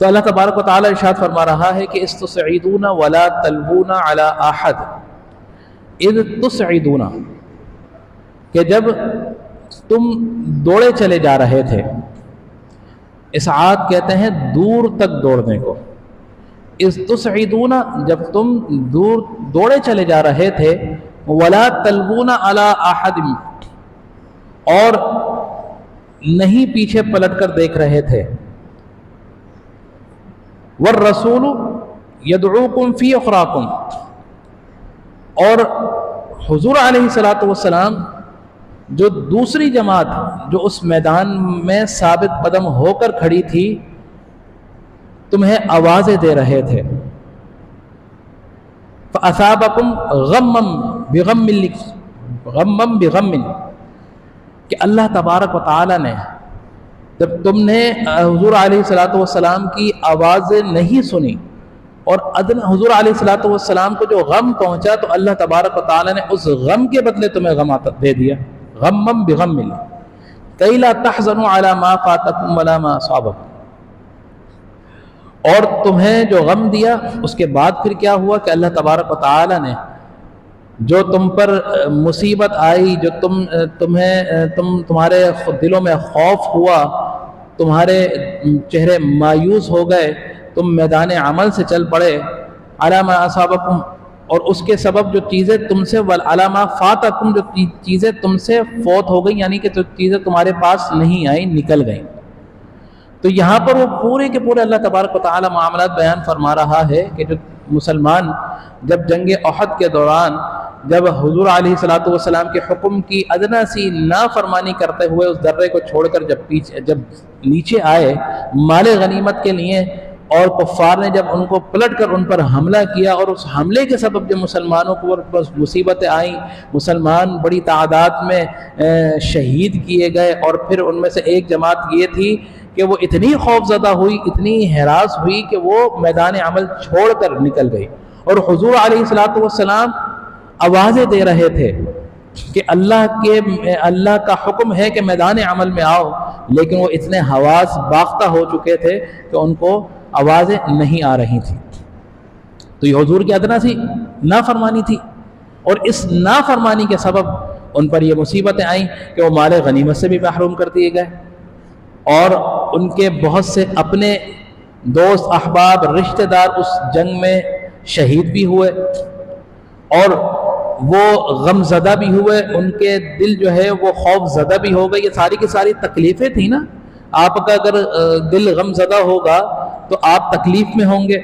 تو اللہ تبارک و تعالیٰ ارشاد فرما رہا ہے کہ استصعدون ولا تلوون علی احد اذ تصعدون، کہ جب تم دوڑے چلے جا رہے تھے، اسعاد کہتے ہیں دور تک دوڑنے کو، اذ تصعدون جب تم دوڑے چلے جا رہے تھے، ولا تلوون علی احد اور نہیں پیچھے پلٹ کر دیکھ رہے تھے، والرسول یدعوکم فی اخراکم، اور حضور علیہ الصلوۃ والسلام جو دوسری جماعت جو اس میدان میں ثابت قدم ہو کر کھڑی تھی تمہیں آوازیں دے رہے تھے، فَأَثَابَكُمْ غَمًّا بِغَمٍّ، کہ اللہ تبارک و تعالیٰ نے جب تم نے حضور علیہ الصلوۃ والسلام کی آوازیں نہیں سنی اور حضور علیہ الصلوۃ والسلام کو جو غم پہنچا تو اللہ تبارک و تعالیٰ نے اس غم کے بدلے تمہیں غم دے دیا، غمًا بغم کئی لا تحزنوا علی ما فاتکم ولا ما اصابکم، اور تمہیں جو غم دیا اس کے بعد پھر کیا ہوا کہ اللہ تبارک و تعالیٰ نے جو تم پر مصیبت آئی، جو تمہارے دلوں میں خوف ہوا، تمہارے چہرے مایوس ہو گئے، تم میدان عمل سے چل پڑے، علی ما اصابکم، اور اس کے سبب جو چیزیں تم سے، علی ما فاتکم جو چیزیں تم سے فوت ہو گئیں، یعنی کہ جو چیزیں تمہارے پاس نہیں آئیں نکل گئیں۔ تو یہاں پر وہ پورے کے پورے اللہ تبارک و تعالی معاملات بیان فرما رہا ہے کہ جو مسلمان جب جنگ احد کے دوران جب حضور علیہ الصلوۃ والسلام کے حکم کی ادنا سی نافرمانی کرتے ہوئے اس درے کو چھوڑ کر جب نیچے آئے مال غنیمت کے لیے، اور کفار نے جب ان کو پلٹ کر ان پر حملہ کیا اور اس حملے کے سبب جو مسلمانوں کو مصیبتیں آئیں، مسلمان بڑی تعداد میں شہید کیے گئے، اور پھر ان میں سے ایک جماعت یہ تھی کہ وہ اتنی خوف زدہ ہوئی، اتنی ہراس ہوئی کہ وہ میدان عمل چھوڑ کر نکل گئی، اور حضور علیہ الصلوۃ والسلام آوازیں دے رہے تھے کہ اللہ کا حکم ہے کہ میدان عمل میں آؤ، لیکن وہ اتنے حواس باختہ ہو چکے تھے کہ ان کو آوازیں نہیں آ رہی تھیں۔ تو یہ حضور کی ادنا سی نافرمانی تھی، اور اس نافرمانی کے سبب ان پر یہ مصیبتیں آئیں کہ وہ مال غنیمت سے بھی محروم کر دیے گئے، اور ان کے بہت سے اپنے دوست احباب رشتہ دار اس جنگ میں شہید بھی ہوئے، اور وہ غم زدہ بھی ہوئے، ان کے دل جو ہے وہ خوف زدہ بھی ہو گئے۔ یہ ساری کی ساری تکلیفیں تھیں نا، آپ کا اگر دل غم زدہ ہوگا تو آپ تکلیف میں ہوں گے،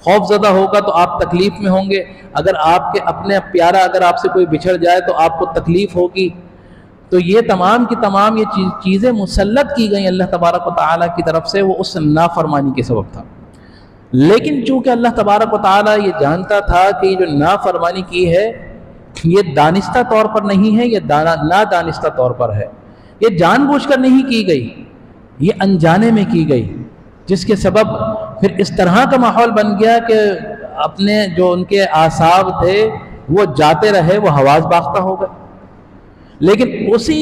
خوف زدہ ہوگا تو آپ تکلیف میں ہوں گے، اگر آپ کے اپنے پیارا اگر آپ سے کوئی بچھڑ جائے تو آپ کو تکلیف ہوگی۔ تو یہ تمام کی تمام یہ چیزیں مسلط کی گئیں اللہ تبارک و تعالیٰ کی طرف سے، وہ اس نافرمانی کے سبب تھا۔ لیکن چونکہ اللہ تبارک و تعالیٰ یہ جانتا تھا کہ یہ جو نافرمانی کی ہے یہ دانستہ طور پر نہیں ہے، یہ نادانستہ طور پر ہے، یہ جان بوجھ کر نہیں کی گئی، یہ انجانے میں کی گئی، جس کے سبب پھر اس طرح کا ماحول بن گیا کہ اپنے جو ان کے اعصاب تھے وہ جاتے رہے، وہ حواس باختہ ہو گئے۔ لیکن اسی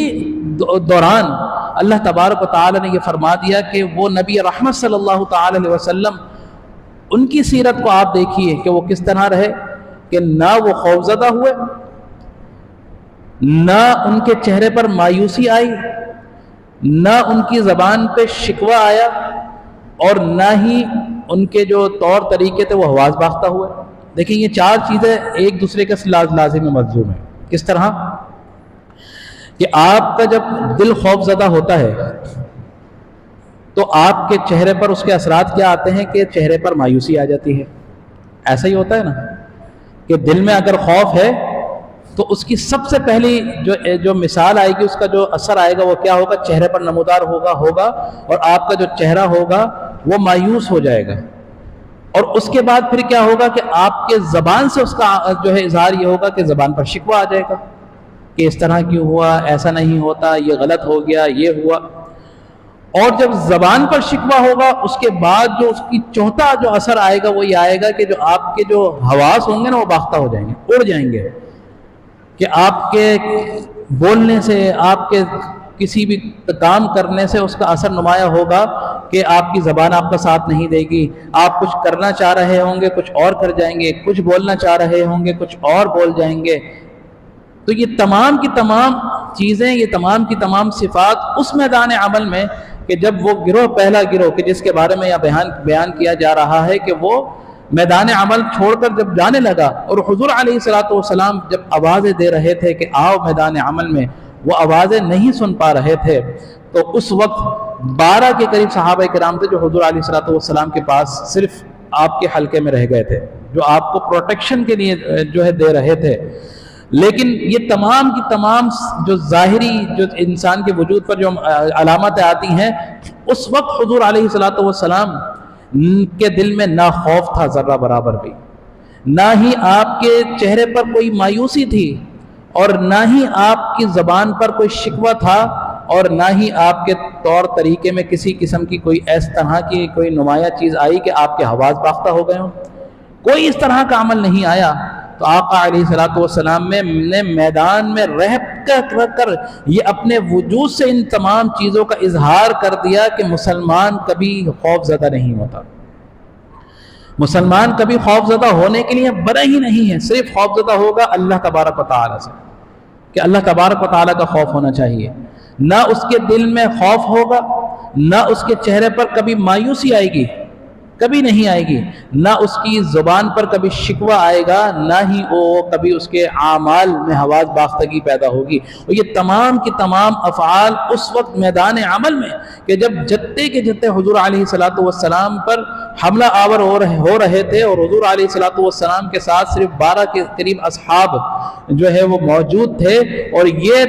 دوران اللہ تبارک و تعالی نے یہ فرما دیا کہ وہ نبی رحمت صلی اللہ تعالی علیہ وسلم، ان کی سیرت کو آپ دیکھیے کہ وہ کس طرح رہے، کہ نہ وہ خوفزدہ ہوئے، نہ ان کے چہرے پر مایوسی آئی، نہ ان کی زبان پہ شکوہ آیا، اور نہ ہی ان کے جو طور طریقے تھے وہ حواس باختہ ہوئے۔ دیکھیں یہ چار چیزیں ایک دوسرے کے لازمی ملزوم ہیں۔ کس طرح کہ آپ کا جب دل خوف زدہ ہوتا ہے تو آپ کے چہرے پر اس کے اثرات کیا آتے ہیں کہ چہرے پر مایوسی آ جاتی ہے۔ ایسا ہی ہوتا ہے نا کہ دل میں اگر خوف ہے تو اس کی سب سے پہلی جو مثال آئے گی، اس کا جو اثر آئے گا وہ کیا ہوگا، چہرے پر نمودار ہوگا، اور آپ کا جو چہرہ ہوگا وہ مایوس ہو جائے گا، اور اس کے بعد پھر کیا ہوگا کہ آپ کے زبان سے اس کا جو ہے اظہار یہ ہوگا کہ زبان پر شکوہ آ جائے گا کہ اس طرح کیوں ہوا، ایسا نہیں ہوتا، یہ غلط ہو گیا، یہ ہوا۔ اور جب زبان پر شکوہ ہوگا اس کے بعد جو اس کی چوتھا جو اثر آئے گا وہ یہ آئے گا کہ جو آپ کے جو حواس ہوں گے نا وہ باختہ ہو جائیں گے، اڑ جائیں گے، کہ آپ کے بولنے سے، آپ کے کسی بھی کام کرنے سے اس کا اثر نمایاں ہوگا کہ آپ کی زبان آپ کا ساتھ نہیں دے گی، آپ کچھ کرنا چاہ رہے ہوں گے کچھ اور کر جائیں گے، کچھ بولنا چاہ رہے ہوں گے کچھ اور بول جائیں گے۔ تو یہ تمام کی تمام چیزیں، یہ تمام کی تمام صفات اس میدان عمل میں کہ جب وہ گروہ، پہلا گروہ کہ جس کے بارے میں یہ بیان کیا جا رہا ہے کہ وہ میدان عمل چھوڑ کر جب جانے لگا، اور حضور علیہ السلام جب آوازیں دے رہے تھے کہ آؤ میدان عمل میں، وہ آوازیں نہیں سن پا رہے تھے، تو اس وقت 12 کے قریب صحابہ کرام تھے جو حضور علیہ السلام کے پاس صرف آپ کے حلقے میں رہ گئے تھے، جو آپ کو پروٹیکشن کے لیے جو ہے دے رہے تھے۔ لیکن یہ تمام کی تمام جو ظاہری جو انسان کے وجود پر جو علامتیں آتی ہیں، اس وقت حضور علیہ السلام کے دل میں نہ خوف تھا ذرہ برابر بھی، نہ ہی آپ کے چہرے پر کوئی مایوسی تھی، اور نہ ہی آپ کی زبان پر کوئی شکوہ تھا، اور نہ ہی آپ کے طور طریقے میں کسی قسم کی کوئی اس طرح کی کوئی نمایاں چیز آئی کہ آپ کے حواس باختہ ہو گئے ہوں۔ کوئی اس طرح کا عمل نہیں آیا۔ تو آقا علیہ السلام نے میدان میں رہ کر یہ اپنے وجود سے ان تمام چیزوں کا اظہار کر دیا کہ مسلمان کبھی خوف زدہ نہیں ہوتا، مسلمان کبھی خوف زدہ ہونے کے لیے بنا ہی نہیں ہے، صرف خوف زدہ ہوگا اللہ تبارک و تعالیٰ سے، کہ اللہ تبارک و تعالیٰ کا خوف ہونا چاہیے۔ نہ اس کے دل میں خوف ہوگا، نہ اس کے چہرے پر کبھی مایوسی آئے گی، کبھی نہیں آئے گی، نہ اس کی زبان پر کبھی شکوہ آئے گا، نہ ہی وہ کبھی اس کے اعمال میں حواس باختگی پیدا ہوگی۔ اور یہ تمام کی تمام افعال اس وقت میدان عمل میں کہ جب جتے کے جتے حضور علیہ السلام پر حملہ آور ہو رہے تھے، اور حضور علیہ السلام کے ساتھ صرف 12 کے قریب اصحاب جو ہے وہ موجود تھے، اور یہ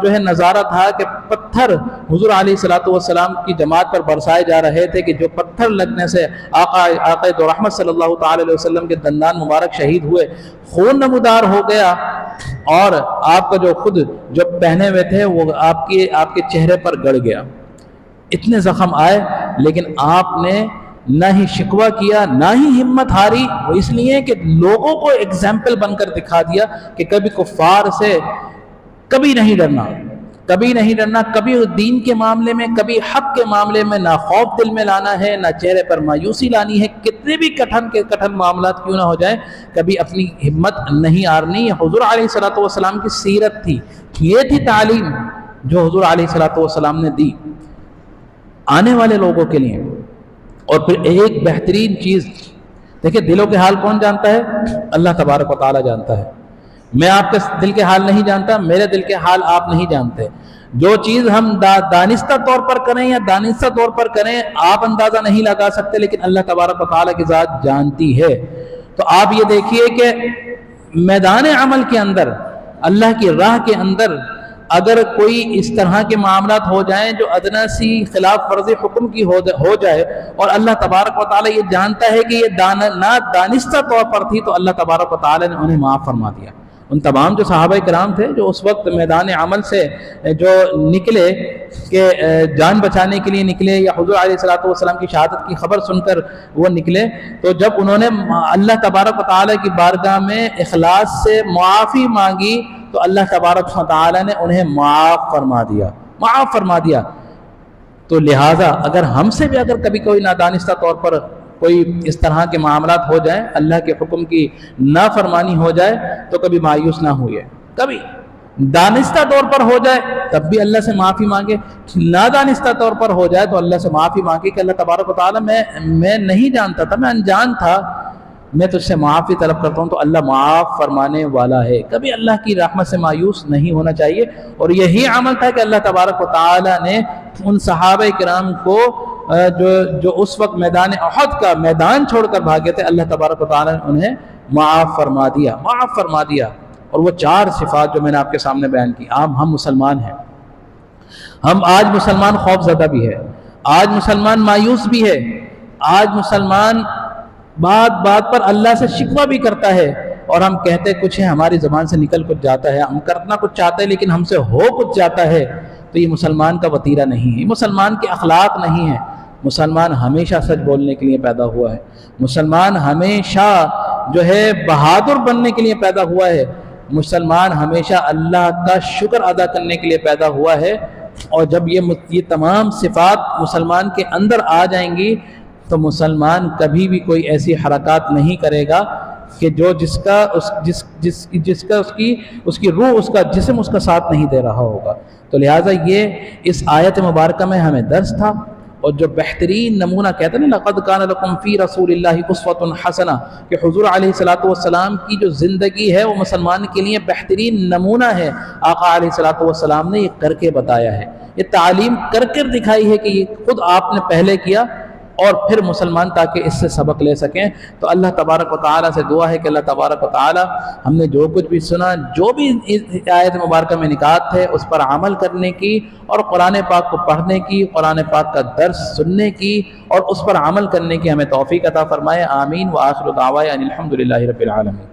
جو ہے نظارہ تھا کہ پتھر حضور علیہ السلام کی جماعت پر برسائے جا رہے تھے، کہ جو پتھر لگنے سے آقا دو رحمت صلی اللہ تعالی علیہ وسلم کے دندان مبارک شہید ہوئے، خون نمودار ہو گیا، اور آپ کا جو خود جو پہنے ہوئے تھے وہ آپ کے چہرے پر گڑ گیا، اتنے زخم آئے، لیکن آپ نے نہ ہی شکوہ کیا نہ ہی ہمت ہاری۔ وہ اس لیے کہ لوگوں کو ایگزامپل بن کر دکھا دیا کہ کبھی کفار سے کبھی نہیں ڈرنا، کبھی نہیں ڈرنا، کبھی دین کے معاملے میں، کبھی حق کے معاملے میں نہ خوف دل میں لانا ہے، نہ چہرے پر مایوسی لانی ہے، کتنے بھی کٹھن معاملات کیوں نہ ہو جائیں، کبھی اپنی ہمت نہیں ہارنی۔ حضور علیہ السلام کی سیرت تھی، یہ تھی تعلیم جو حضور علیہ السلام نے دی آنے والے لوگوں کے لیے۔ اور پھر ایک بہترین چیز دیکھیں، دلوں کے حال کون جانتا ہے؟ اللہ تبارک و تعالی جانتا ہے۔ میں آپ کے دل کے حال نہیں جانتا، میرے دل کے حال آپ نہیں جانتے۔ جو چیز ہم دانستہ طور پر کریں یا دانستہ طور پر کریں آپ اندازہ نہیں لگا سکتے، لیکن اللہ تبارک و تعالیٰ کی ذات جانتی ہے۔ تو آپ یہ دیکھیے کہ میدان عمل کے اندر، اللہ کی راہ کے اندر اگر کوئی اس طرح کے معاملات ہو جائیں جو ادنا سی خلاف ورزی حکم کی ہو جائے، اور اللہ تبارک و تعالیٰ یہ جانتا ہے کہ یہ نہ دانستہ طور پر تھی، تو اللہ تبارک و تعالیٰ نے انہیں معاف فرما دیا۔ ان تمام جو صحابہ کرام تھے جو اس وقت میدان عمل سے جو نکلے کہ جان بچانے کے لیے نکلے، یا حضور علیہ السلام کی شہادت کی خبر سن کر وہ نکلے، تو جب انہوں نے اللہ تبارک و تعالیٰ کی بارگاہ میں اخلاص سے معافی مانگی، تو اللہ تبارک و تعالیٰ نے انہیں معاف فرما دیا۔ تو لہٰذا اگر ہم سے بھی اگر کبھی کوئی نادانستہ طور پر کوئی اس طرح کے معاملات ہو جائیں، اللہ کے حکم کی نافرمانی ہو جائے، تو کبھی مایوس نہ ہوئے، کبھی دانستہ طور پر ہو جائے تب بھی اللہ سے معافی مانگے، نادانستہ طور پر ہو جائے تو اللہ سے معافی مانگے کہ اللہ تبارک و تعالیٰ میں نہیں جانتا تھا، میں انجان تھا، میں تجھ سے معافی طلب کرتا ہوں۔ تو اللہ معاف فرمانے والا ہے، کبھی اللہ کی رحمت سے مایوس نہیں ہونا چاہیے۔ اور یہی عمل تھا کہ اللہ تبارک و تعالیٰ نے ان صحابہ کرام کو جو اس وقت میدان احد کا میدان چھوڑ کر بھاگے تھے، اللہ تبارک و تعالیٰ نے انہیں معاف فرما دیا۔ اور وہ 4 صفات جو میں نے آپ کے سامنے بیان کی، ہم مسلمان ہیں، ہم آج مسلمان خوف زدہ بھی ہے، آج مسلمان مایوس بھی ہے، آج مسلمان بات پر اللہ سے شکوہ بھی کرتا ہے، اور ہم کہتے کچھ ہیں، ہماری زبان سے نکل کچھ جاتا ہے، ہم کرنا کچھ چاہتے ہیں لیکن ہم سے ہو کچھ جاتا ہے۔ تو یہ مسلمان کا وتیرہ نہیں ہے، یہ مسلمان کے اخلاق نہیں ہے۔ مسلمان ہمیشہ سچ بولنے کے لیے پیدا ہوا ہے، مسلمان ہمیشہ جو ہے بہادر بننے کے لیے پیدا ہوا ہے، مسلمان ہمیشہ اللہ کا شکر ادا کرنے کے لیے پیدا ہوا ہے، اور جب یہ تمام صفات مسلمان کے اندر آ جائیں گی تو مسلمان کبھی بھی کوئی ایسی حرکات نہیں کرے گا کہ جو جس کا اس کی روح، اس کا جسم اس کا ساتھ نہیں دے رہا ہوگا۔ تو لہٰذا یہ اس آیت مبارکہ میں ہمیں درس تھا، اور جو بہترین نمونہ کہتے ہیں نا لقد کان لکم فی رسول اللہ اسوۃ حسنہ، کہ حضور علیہ الصلوۃ والسلام کی جو زندگی ہے وہ مسلمان کے لیے بہترین نمونہ ہے۔ آقا علیہ الصلوۃ والسلام نے یہ کر کے بتایا ہے، یہ تعلیم کر دکھائی ہے کہ یہ خود آپ نے پہلے کیا، اور پھر مسلمان تاکہ اس سے سبق لے سکیں۔ تو اللہ تبارک و تعالیٰ سے دعا ہے کہ اللہ تبارک و تعالیٰ ہم نے جو کچھ بھی سنا، جو بھی آیت مبارکہ میں نکات ہے، اس پر عمل کرنے کی، اور قرآن پاک کو پڑھنے کی، قرآن پاک کا درس سننے کی، اور اس پر عمل کرنے کی ہمیں توفیق عطا فرمائے۔ آمین۔ وآخر دعوانا ان الحمد للہ رب العالمین۔